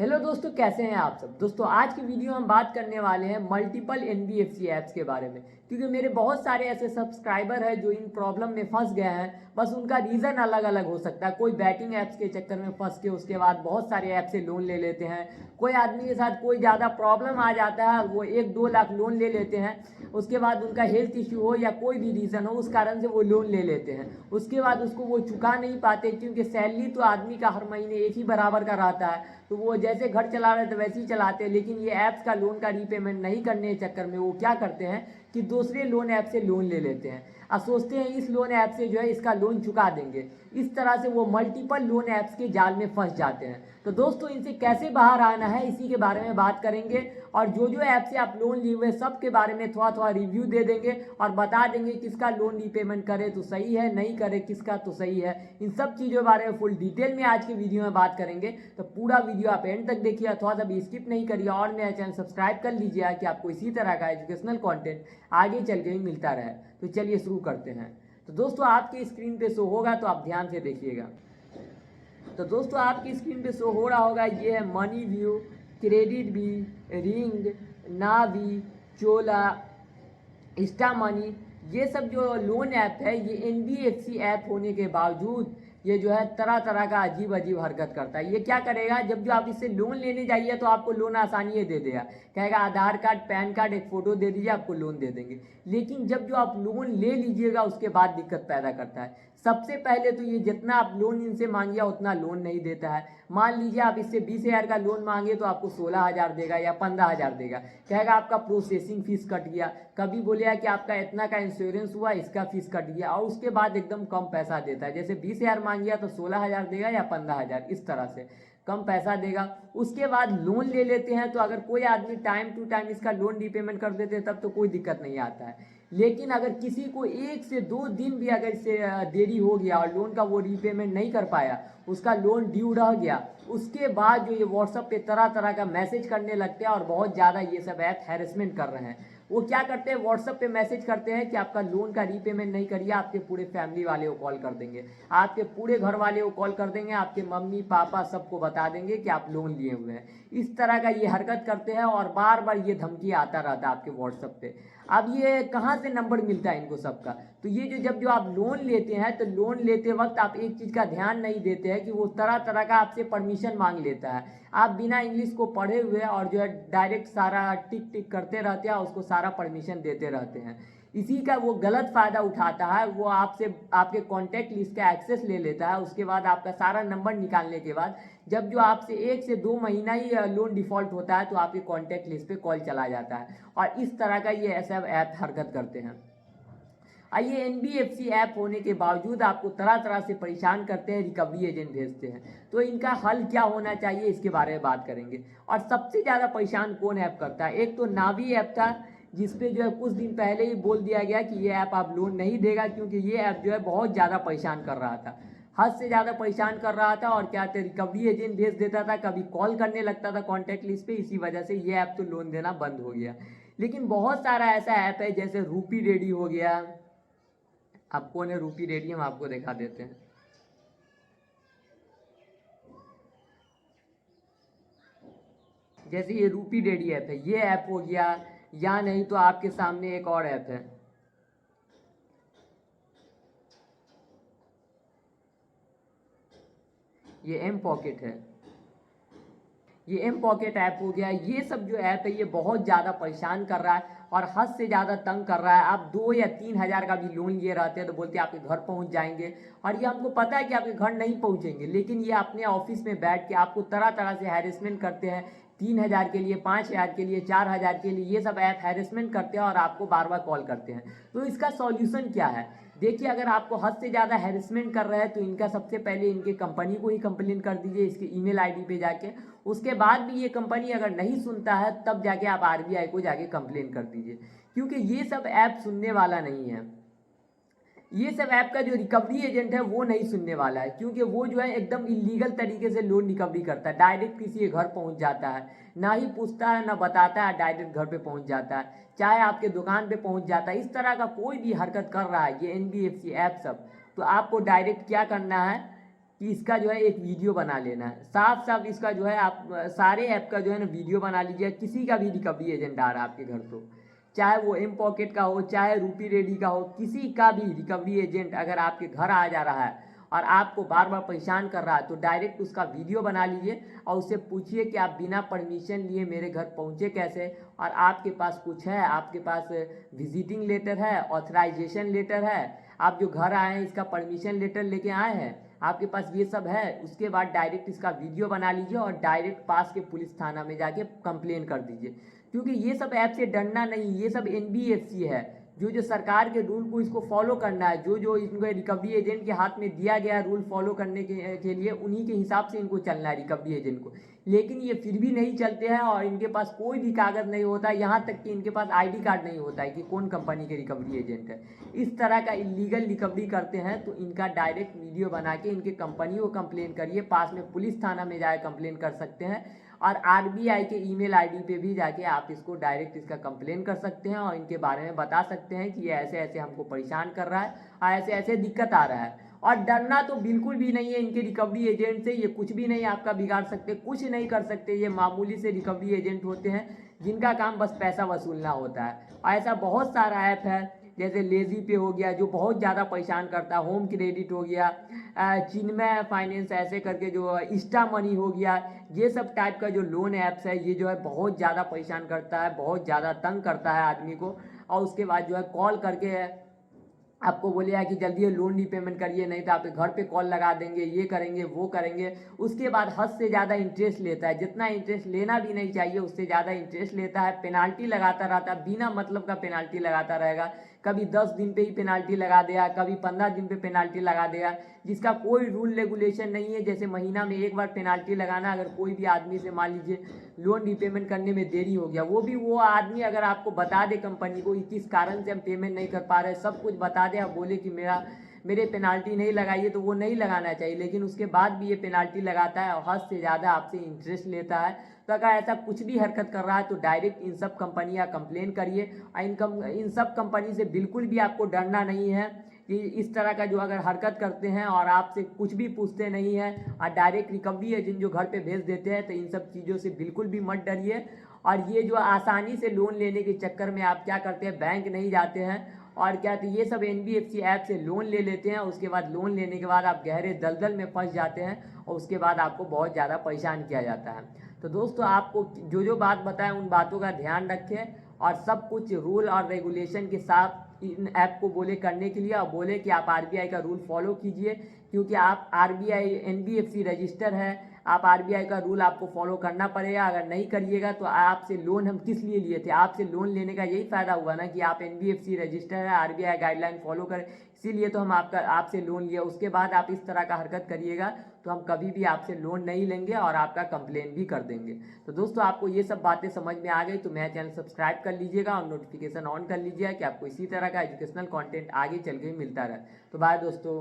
Hello दोस्तों, कैसे हैं आप सब। दोस्तों आज की वीडियो हम बात करने वाले हैं मल्टीपल एनबीएफसी ऐप्स के बारे में, क्योंकि मेरे बहुत सारे ऐसे सब्सक्राइबर हैं जो इन प्रॉब्लम में फंस गए हैं। बस उनका रीज़न अलग अलग हो सकता है। कोई बैटिंग ऐप्स के चक्कर में फंस के उसके बाद बहुत सारे ऐप से लोन ले लेते हैं। कोई आदमी के साथ कोई ज़्यादा प्रॉब्लम आ जाता है, वो 1-2 लाख लोन ले लेते हैं। उसके बाद उनका हेल्थ इशू हो या कोई भी रीज़न हो, उस कारण से वो लोन ले लेते हैं। उसके बाद उसको वो चुका नहीं पाते, क्योंकि सैलरी तो आदमी का हर महीने एक ही बराबर का रहता है। तो वो जैसे घर चला रहे थे वैसे ही चलाते हैं। लेकिन ये ऐप्स का लोन का रीपेमेंट नहीं करने के चक्कर में वो क्या करते हैं कि दूसरे लोन ऐप से लोन ले लेते हैं और सोचते हैं इस लोन ऐप से जो है इसका लोन चुका देंगे। इस तरह से वो मल्टीपल लोन ऐप्स के जाल में फंस जाते हैं। तो दोस्तों इनसे कैसे बाहर आना है इसी के बारे में बात करेंगे, और जो जो ऐप से आप लोन लिए हुए सब के बारे में थोड़ा थोड़ा रिव्यू दे देंगे और बता देंगे किसका लोन रीपेमेंट करे तो सही है, नहीं करे किसका तो सही है। इन सब चीज़ों के बारे में फुल डिटेल में आज की वीडियो में बात करेंगे। तो पूरा वीडियो आप एंड तक देखिए, थोड़ा सा भी स्किप नहीं करिए और मेरा चैनल सब्सक्राइब कर लीजिए कि आपको इसी तरह का एजुकेशनल कंटेंट आगे चल के भी मिलता रहे। तो चलिए शुरू करते हैं। तो दोस्तों आपकी स्क्रीन पे शो होगा, तो आप ध्यान से देखिएगा। तो दोस्तों आपकी स्क्रीन पे शो हो रहा होगा, ये है money view, credit B, ring, Navi, Chola, insta money. ये सब जो लोन ऐप है ये एनबीएफसी ऐप होने के बावजूद ये जो है तरह तरह का अजीब अजीब हरकत करता है। ये क्या करेगा, जब जो आप इससे लोन लेने जाइए तो आपको लोन आसानी से दे देगा। कहेगा आधार कार्ड, पैन कार्ड, एक फ़ोटो दे दीजिए, आपको लोन दे देंगे। लेकिन जब जो आप लोन ले लीजिएगा उसके बाद दिक्कत पैदा करता है। सबसे पहले तो ये जितना आप लोन इनसे मांगिए उतना लोन नहीं देता है। मान लीजिए आप इससे 20,000 का लोन मांगे तो आपको 16,000 देगा या 15,000 देगा। कहेगा आपका प्रोसेसिंग फीस कट गया, कभी बोलेगा कि आपका इतना का इंश्योरेंस हुआ, इसका फीस कट गया, और उसके बाद एकदम कम पैसा देता है। जैसे 20,000 मांग गया तो 16,000 देगा या 15,000, इस तरह से कम पैसा देगा। उसके बाद लोन ले लेते हैं, तो अगर कोई आदमी टाइम टू टाइम इसका लोन रीपेमेंट कर देते हैं तब तो कोई दिक्कत नहीं आता है। लेकिन अगर किसी को 1 से 2 दिन भी अगर इससे देरी हो गया और लोन का वो रीपेमेंट नहीं कर पाया, उसका लोन ड्यू रह गया, उसके बाद जो ये व्हाट्सएप पे तरह तरह का मैसेज करने लगते हैं। और बहुत ज़्यादा ये सब ऐप हैरेसमेंट कर रहे हैं। वो क्या करते हैं, व्हाट्सएप पे मैसेज करते हैं कि आपका लोन का रीपेमेंट नहीं करिए, आपके पूरे फैमिली वाले को कॉल कर देंगे, आपके पूरे घर वाले को कॉल कर देंगे, आपके मम्मी पापा सबको बता देंगे कि आप लोन लिए हुए हैं। इस तरह का ये हरकत करते हैं और बार बार ये धमकी आता रहता है आपके व्हाट्सएप पे। अब ये कहाँ से नंबर मिलता है इनको सबका, तो ये जब जो आप लोन लेते हैं तो लोन लेते वक्त आप एक चीज़ का ध्यान नहीं देते हैं कि वो तरह तरह का आपसे परमिशन मांग लेता है। आप बिना इंग्लिश को पढ़े हुए और जो है डायरेक्ट सारा टिक टिक करते रहते हैं, उसको सारा परमिशन देते रहते हैं। इसी का वो गलत फ़ायदा उठाता है। वो आपसे आपके कॉन्टैक्ट लिस्ट का एक्सेस ले लेता है। उसके बाद आपका सारा नंबर निकालने के बाद जब जो आपसे 1 से 2 महीना ही लोन डिफ़ॉल्ट होता है तो आपके कॉन्टैक्ट लिस्ट पे कॉल चला जाता है। और इस तरह का ये ऐसा ऐप हरकत करते हैं। आइए, एनबीएफसी ऐप होने के बावजूद आपको तरह तरह से परेशान करते हैं, रिकवरी एजेंट भेजते हैं। तो इनका हल क्या होना चाहिए इसके बारे में बात करेंगे। और सबसे ज़्यादा परेशान कौन ऐप करता है, एक तो नावी ऐप था, जिसपे जो है कुछ दिन पहले ही बोल दिया गया कि ये ऐप आप लोन नहीं देगा, क्योंकि ये ऐप जो है बहुत ज़्यादा परेशान कर रहा था, हद से ज़्यादा परेशान कर रहा था। और क्या थे, रिकवरी एजेंट भेज देता था, कभी कॉल करने लगता था कॉन्टैक्ट लिस्ट पे। इसी वजह से ये ऐप तो लोन देना बंद हो गया। लेकिन बहुत सारा ऐसा ऐप है, जैसे रूपी रेडी हो गया। अब कौन है रूपी रेडी, हम आपको दिखा देते हैं। जैसे ये रूपी रेडी ऐप है, ये ऐप हो गया। या नहीं तो आपके सामने एक और ऐप है, ये एम पॉकेट है। ये एम पॉकेट ऐप हो गया। ये सब जो ऐप है ये बहुत ज़्यादा परेशान कर रहा है और हद से ज़्यादा तंग कर रहा है। आप 2 या 3 हज़ार का भी लोन लिए रहते हैं तो बोलते हैं आपके घर पहुंच जाएंगे, और ये हमको पता है कि आपके घर नहीं पहुंचेंगे। लेकिन ये अपने ऑफिस में बैठ के आपको तरह तरह से हैरेसमेंट करते हैं। 3,000 के लिए, 5,000 के लिए, 4,000 के लिए, ये सब ऐप हैरेसमेंट करते हैं और आपको बार बार कॉल करते हैं। तो इसका सॉल्यूशन क्या है, देखिए, अगर आपको हद से ज़्यादा हैरेसमेंट कर रहा है तो इनका सबसे पहले इनके कंपनी को ही कंप्लेन कर दीजिए, इसके ईमेल आईडी पे जाके। उसके बाद भी ये कंपनी अगर नहीं सुनता है तब जाके आप आरबीआई को जाके कंप्लेन कर दीजिए, क्योंकि ये सब ऐप सुनने वाला नहीं है। ये सब ऐप का जो रिकवरी एजेंट है वो नहीं सुनने वाला है, क्योंकि वो जो है एकदम इलीगल तरीके से लोन रिकवरी करता है। डायरेक्ट किसी के घर पहुंच जाता है, ना ही पूछता है ना बताता है, डायरेक्ट घर पे पहुंच जाता है, चाहे आपके दुकान पे पहुंच जाता है। इस तरह का कोई भी हरकत कर रहा है ये एनबीएफसी ऐप सब, तो आपको डायरेक्ट क्या करना है कि इसका जो है एक वीडियो बना लेना है। साफ साफ इसका जो है आप सारे ऐप का जो है ना वीडियो बना लीजिए। किसी का भी रिकवरी एजेंट आ रहा है आपके घर तो, चाहे वो एम पॉकेट का हो, चाहे रूपी रेडी का हो, किसी का भी रिकवरी एजेंट अगर आपके घर आ जा रहा है और आपको बार बार परेशान कर रहा है तो डायरेक्ट उसका वीडियो बना लीजिए और उससे पूछिए कि आप बिना परमिशन लिए मेरे घर पहुंचे कैसे, और आपके पास कुछ है, आपके पास विजिटिंग लेटर है, ऑथराइजेशन लेटर है, आप जो घर आए हैं इसका परमिशन लेटर लेके आए हैं, आपके पास ये सब है। उसके बाद डायरेक्ट इसका वीडियो बना लीजिए और डायरेक्ट पास के पुलिस थाना में जाके कंप्लेन कर दीजिए। क्योंकि ये सब ऐप से डरना नहीं, ये सब NBFC है। जो सरकार के रूल को इसको फॉलो करना है, जो इनको रिकवरी एजेंट के हाथ में दिया गया रूल फॉलो करने के लिए, उन्हीं के हिसाब से इनको चलना है रिकवरी एजेंट को। लेकिन ये फिर भी नहीं चलते हैं और इनके पास कोई भी कागज़ नहीं होता, यहाँ तक कि इनके पास ID कार्ड नहीं होता है कि कौन कंपनी के रिकवरी एजेंट है। इस तरह का इलीगल रिकवरी करते हैं तो इनका डायरेक्ट वीडियो बना के इनके कंपनी को कंप्लेन करिए, पास में पुलिस थाना में जाकर कंप्लेन कर सकते हैं और RBI के ईमेल ID पे भी जाके आप इसको डायरेक्ट इसका कंप्लेन कर सकते हैं और इनके बारे में बता सकते हैं कि ये ऐसे ऐसे हमको परेशान कर रहा है और ऐसे ऐसे दिक्कत आ रहा है। और डरना तो बिल्कुल भी नहीं है इनके रिकवरी एजेंट से, ये कुछ भी नहीं आपका बिगाड़ सकते, कुछ नहीं कर सकते। ये मामूली से रिकवरी एजेंट होते हैं जिनका काम बस पैसा वसूलना होता है। और ऐसा बहुत सारा ऐप है जैसे लेजी पे हो गया जो बहुत ज़्यादा परेशान करता है, होम क्रेडिट हो गया, चिन्मय फाइनेंस ऐसे करके जो इंस्टा मनी हो गया, ये सब टाइप का जो लोन ऐप्स है ये जो है बहुत ज़्यादा परेशान करता है, बहुत ज़्यादा तंग करता है आदमी को। और उसके बाद जो है कॉल करके आपको बोलेगा कि जल्दी लोन रीपेमेंट करिए नहीं तो आपके घर पे कॉल लगा देंगे, ये करेंगे वो करेंगे। उसके बाद हद से ज़्यादा इंटरेस्ट लेता है, जितना इंटरेस्ट लेना भी नहीं चाहिए उससे ज़्यादा इंटरेस्ट लेता है, पेनाल्टी लगाता रहता है, बिना मतलब का पेनाल्टी लगाता रहेगा। कभी 10 दिन पे ही पेनाल्टी लगा देगा, कभी 15 दिन पे पेनाल्टी लगा देगा, जिसका कोई रूल रेगुलेशन नहीं है। जैसे महीना में एक बार पेनाल्टी लगाना, अगर कोई भी आदमी से मान लीजिए लोन रीपेमेंट करने में देरी हो गया, वो भी वो आदमी अगर आपको बता दे कंपनी को किस कारण से हम पेमेंट नहीं कर पा रहे, सब कुछ बता दे, आप बोले कि मेरे पेनाल्टी नहीं लगाइए, तो वो नहीं लगाना चाहिए। लेकिन उसके बाद भी ये पेनाल्टी लगाता है और हद से ज़्यादा आपसे इंटरेस्ट लेता है। तो अगर ऐसा कुछ भी हरकत कर रहा है तो डायरेक्ट इन सब कंपनी का कंप्लेन करिए। और इन सब कंपनी से बिल्कुल भी आपको डरना नहीं है कि इस तरह का जो अगर हरकत करते हैं और आपसे कुछ भी पूछते नहीं हैं और डायरेक्ट रिकवरी एजेंट जो घर पे भेज देते हैं, तो इन सब चीज़ों से बिल्कुल भी मत डरिए। और ये जो आसानी से लोन लेने के चक्कर में आप क्या करते हैं, बैंक नहीं जाते हैं और क्या तो ये सब NBFC ऐप से लोन ले लेते हैं। उसके बाद लोन लेने के बाद आप गहरे दलदल में फंस जाते हैं और उसके बाद आपको बहुत ज़्यादा परेशान किया जाता है। तो दोस्तों आपको जो बात बताएं उन बातों का ध्यान रखें और सब कुछ रूल और रेगुलेशन के साथ इन ऐप को बोले करने के लिए, और बोले कि आप RBI का रूल फॉलो कीजिए, क्योंकि आप RBI NBFC रजिस्टर है, आप RBI का रूल आपको फॉलो करना पड़ेगा। अगर नहीं करिएगा तो आपसे लोन हम किस लिए लिए थे, आपसे लोन लेने का यही फ़ायदा हुआ ना कि आप NBFC रजिस्टर है, RBI गाइडलाइन फॉलो करें, इसीलिए तो हम आपसे लोन लिया। उसके बाद आप इस तरह का हरकत करिएगा तो हम कभी भी आपसे लोन नहीं लेंगे और आपका कंप्लेन भी कर देंगे। तो दोस्तों आपको ये सब बातें समझ में आ गई तो मेरा चैनल सब्सक्राइब कर लीजिएगा और नोटिफिकेशन ऑन कर लीजिएगा कि आपको इसी तरह का एजुकेशनल कंटेंट आगे चल के मिलता रहे। तो बाय दोस्तों।